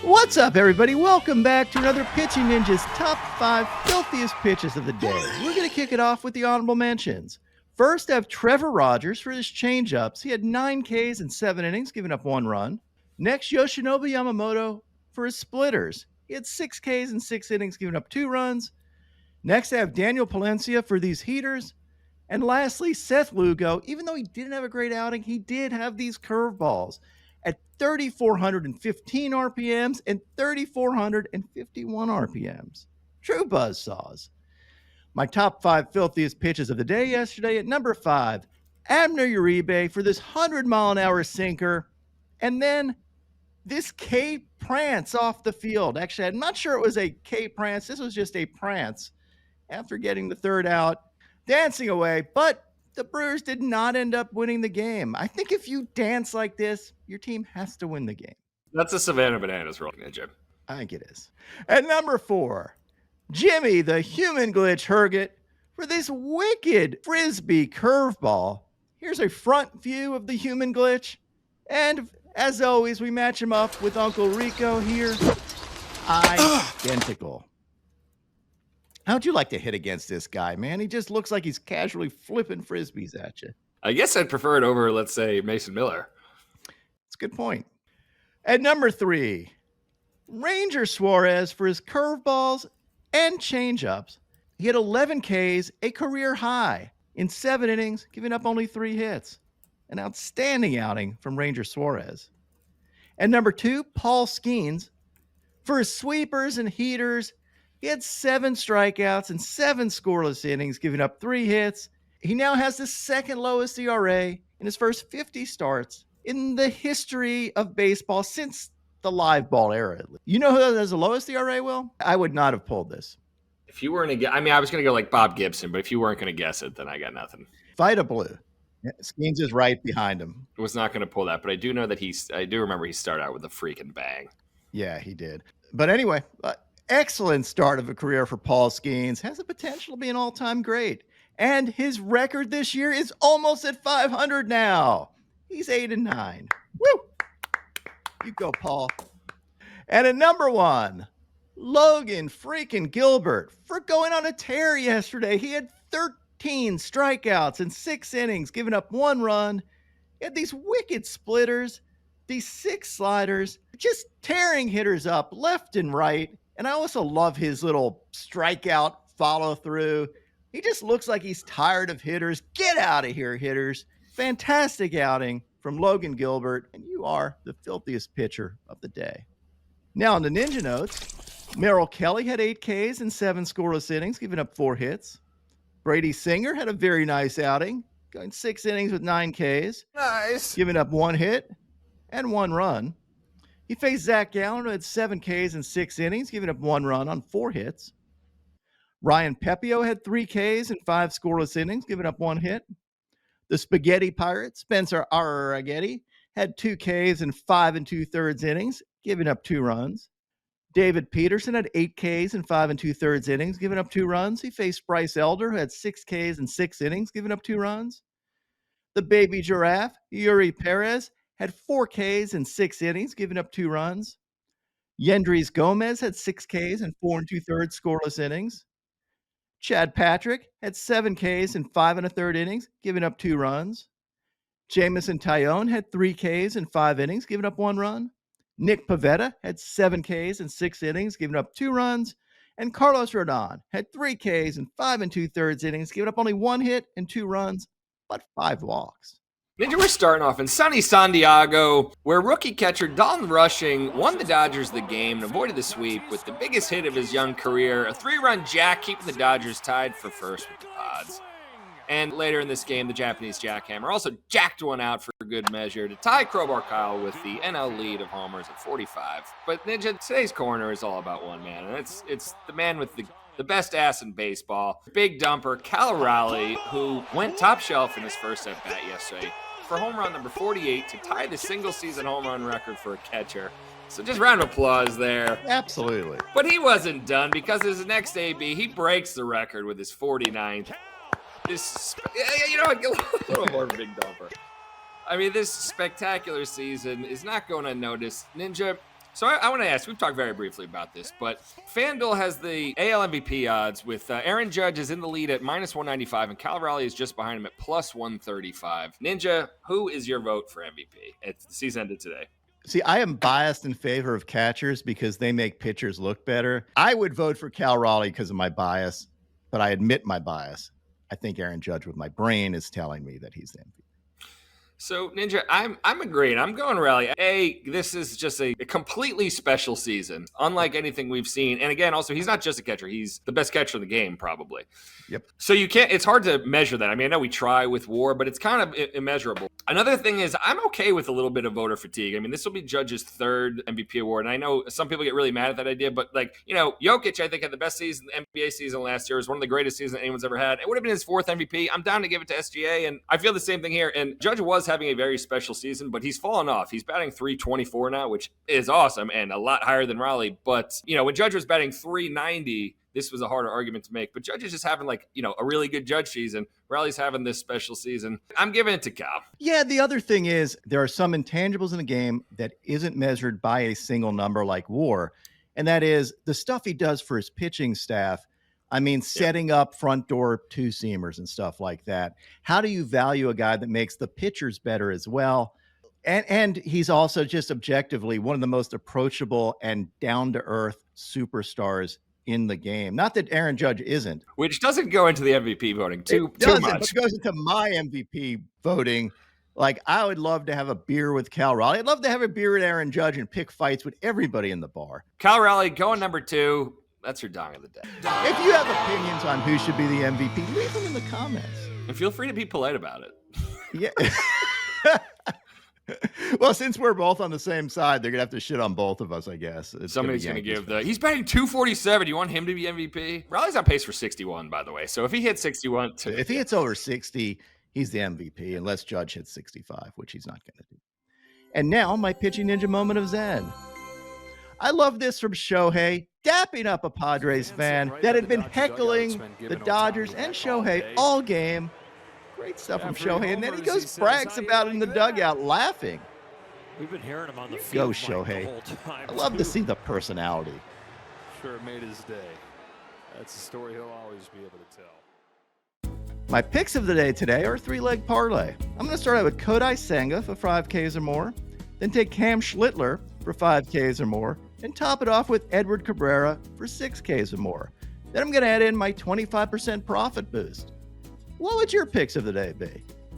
What's up, everybody? Welcome back to another Pitching Ninjas Top 5 Filthiest Pitches of the Day. We're going to kick it off with the honorable mentions. First, I have Trevor Rogers for his changeups. He had 9 Ks in 7 innings, giving up 1 run. Next, Yoshinobu Yamamoto for his splitters. He had 6 Ks in 6 innings, giving up 2 runs. Next, I have Daniel Palencia for these heaters. And lastly, Seth Lugo. Even though he didn't have a great outing, he did have these curveballs at 3,415 RPMs and 3,451 RPMs. True buzzsaws. My top 5 filthiest pitches of the day yesterday. At number 5, Abner Uribe for this 100-mile-an-hour sinker. And then this K prance off the field. Actually, I'm not sure it was a K prance. This was just a prance after getting the third out, dancing away. But the Brewers did not end up winning the game. I think if you dance like this, your team has to win the game. That's a Savannah Bananas role, Ninja. I think it is. At number 4, Jimmy the Human Glitch Herget for this wicked frisbee curveball. Here's a front view of the Human Glitch. And as always, we match him up with Uncle Rico here. Identical. How'd you like to hit against this guy, man? He just looks like he's casually flipping frisbees at you. I guess I'd prefer it over, let's say, Mason Miller. That's a good point. At number 3, Ranger Suarez for his curveballs and changeups. He had 11 Ks, a career high, in 7 innings, giving up only 3 hits. An outstanding outing from Ranger Suarez. At number 2, Paul Skenes for his sweepers and heaters. He had 7 strikeouts and 7 scoreless innings, giving up 3 hits. He now has the second lowest ERA in his first 50 starts in the history of baseball since the live ball era. You know who has the lowest ERA, Will? I would not have pulled this. If you weren't I was going to go like Bob Gibson, but if you weren't going to guess it, then I got nothing. Vita Blue. Skenes is right behind him. I was not going to pull that, but I do know that I do remember he started out with a freaking bang. Yeah, he did. But anyway, excellent start of a career for Paul Skenes. Has the potential to be an all-time great. And his record this year is almost at 500 now. He's 8-9. Woo! You go, Paul. And at number 1, Logan freaking Gilbert for going on a tear yesterday. He had 13 strikeouts in 6 innings, giving up 1 run. He had these wicked splitters, these 6 sliders, just tearing hitters up left and right. And I also love his little strikeout follow through. He just looks like he's tired of hitters. Get out of here, hitters. Fantastic outing from Logan Gilbert, and you are the filthiest pitcher of the day. Now on the Ninja Notes, Merrill Kelly had 8 Ks in 7 scoreless innings, giving up 4 hits. Brady Singer had a very nice outing, going 6 innings with 9 Ks. Nice. Giving up 1 hit and 1 run. He faced Zach Gallen, who had 7 Ks in 6 innings, giving up 1 run on 4 hits. Ryan Pepio had 3 Ks in 5 scoreless innings, giving up 1 hit. The Spaghetti Pirate, Spencer Arrighetti, had 2 Ks in 5 2/3 innings, giving up 2 runs. David Peterson had 8 Ks in 5 2/3 innings, giving up 2 runs. He faced Bryce Elder, who had 6 Ks in 6 innings, giving up 2 runs. The Baby Giraffe, Yuri Perez, had 4 Ks in 6 innings, giving up 2 runs. Yendrys Gomez had 6 Ks in 4 2/3 scoreless innings. Chad Patrick had 7 Ks in 5 1/3 innings, giving up 2 runs. Jamison Tyone had 3 Ks in 5 innings, giving up 1 run. Nick Pivetta had 7 Ks in 6 innings, giving up 2 runs. And Carlos Rodon had 3 Ks in 5 2/3 innings, giving up only 1 hit and 2 runs, but 5 walks. Ninja, we're starting off in sunny San Diego, where rookie catcher Dalton Rushing won the Dodgers the game and avoided the sweep with the biggest hit of his young career, a 3-run jack, keeping the Dodgers tied for first with the Pods. And later in this game, the Japanese jackhammer also jacked one out for good measure to tie Crowbar Kyle with the NL lead of homers at 45. But Ninja, today's corner is all about one man, and it's the man with the best ass in baseball, big dumper, Cal Raleigh, who went top shelf in his first at-bat yesterday for home run number 48 to tie the single-season home run record for a catcher. So just round of applause there. Absolutely. But he wasn't done, because his next AB, he breaks the record with his 49th. This, you know what, a little more big dumper. I mean, this spectacular season is not going unnoticed. Ninja, So I want to ask, we've talked very briefly about this, but FanDuel has the AL MVP odds with Aaron Judge is in the lead at -195 and Cal Raleigh is just behind him at +135. Ninja, who is your vote for MVP? It's the season ended today. See, I am biased in favor of catchers because they make pitchers look better. I would vote for Cal Raleigh because of my bias, but I admit my bias. I think Aaron Judge with my brain is telling me that he's the MVP. So, Ninja, I'm agreeing. I'm going Raleigh. This is just a completely special season, unlike anything we've seen. And again, also, he's not just a catcher. He's the best catcher in the game, probably. Yep. So it's hard to measure that. I mean, I know we try with WAR, but it's kind of immeasurable. Another thing is I'm okay with a little bit of voter fatigue. I mean, this will be Judge's third MVP award. And I know some people get really mad at that idea, but Jokic, I think, had the best NBA season last year. It was one of the greatest seasons anyone's ever had. It would have been his fourth MVP. I'm down to give it to SGA. And I feel the same thing here. And Judge was having a very special season, but he's fallen off. He's batting .324 now, which is awesome and a lot higher than Raleigh. But, when Judge was batting .390, this was a harder argument to make. But Judge is just having a really good Judge season. Raleigh's having this special season. I'm giving it to Cal. Yeah, the other thing is there are some intangibles in the game that isn't measured by a single number like WAR. And that is the stuff he does for his pitching staff. I mean, setting up front door two-seamers and stuff like that. How do you value a guy that makes the pitchers better as well? And he's also just objectively one of the most approachable and down-to-earth superstars in the game. Not that Aaron Judge isn't. Which doesn't go into the MVP voting too much. But it goes into my MVP voting. Like, I would love to have a beer with Cal Raleigh. I'd love to have a beer with Aaron Judge and pick fights with everybody in the bar. Cal Raleigh going number 2. That's your dong of the day. If you have opinions on who should be the MVP, leave them in the comments. And feel free to be polite about it. Yeah. Well, since we're both on the same side, they're going to have to shit on both of us, I guess. Somebody's going to give he's batting .247. You want him to be MVP? Raleigh's on pace for 61, by the way. So if he hits 61, if he hits over 60, he's the MVP, unless Judge hits 65, which he's not going to do. And now, my pitching ninja moment of Zen. I love this from Shohei, dapping up a Padres fan that had been heckling the Dodgers and Shohei all game. Great stuff from Shohei. And then he goes brags about it in the dugout, laughing. We've been hearing him on the Go, field Shohei. I love to see the personality. Sure, it made his day. That's a story he'll always be able to tell. My picks of the day today are a 3-leg parlay. I'm going to start out with Kodai Senga for 5Ks or more, then take Cam Schlittler for 5Ks or more, and top it off with Edward Cabrera for 6Ks or more. Then I'm going to add in my 25% profit boost. What would your picks of the day be?